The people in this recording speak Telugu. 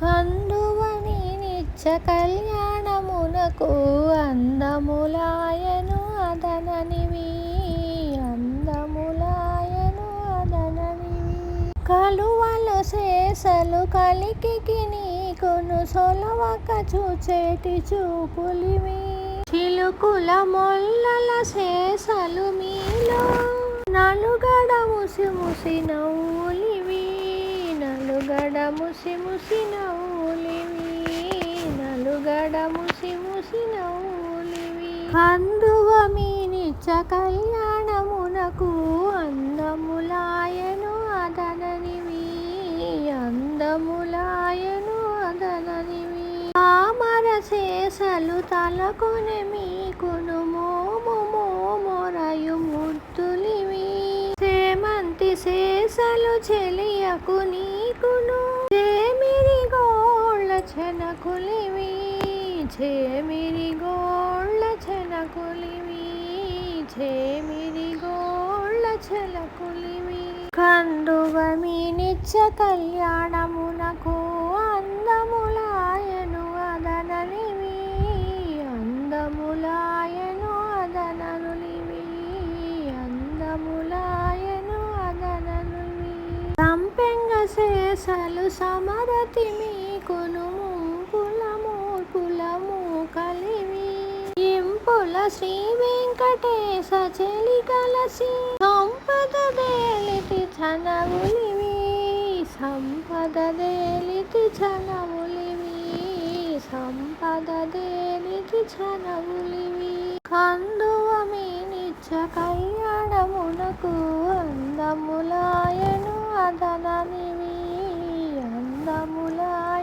కందువని నిత్య కళ్యాణమునకు అందములాయను అదననివి అందములాయను అదననివి కలువలు శేషలు కలికి నీకును సొలవక చూచేటి చూపులివి చిలుకుల మొల్లల శేషలు మీలో నలుగడ ముసి ముసి నవ్వులివి నలుగడ ముసి ముసి నవ్వులివి నలుగడ ముసి ముసి నవ్వులివి కందువ మీ నిత్య కళ్యాణమునకు అందములాయను అదననివి అందములాయను అదననివి తామర శేషలు తలకొనె మీకును మోము మోమొరయు ముద్దులివి సేమంతి శేషలు చెలియకు నీకును చేమిరి గోళ్ళ చెనకులివి చేమిరి గోళ్ళ చెనకులివి చేమిరి గోళ్ళ చెలకులివి కందువ మీ నిత్య కళ్యాణమునకు అందములాయను అదననివి అందములాయను అదననులివి అందములాయను అదననులివి సంపెంగ శేషలు సమరతి మీకును మూపులము కలివి ఇంపుల శ్రీ వెంకటేశ చెలి కలసి సంపద దేలితి చనవులివి సంపద దేలితి చనవులివి సంపద దేలితి చనవులివి కందువ మీ నిత్య కళ్యాణమునకు అందములాయను అదననివి అందములాయను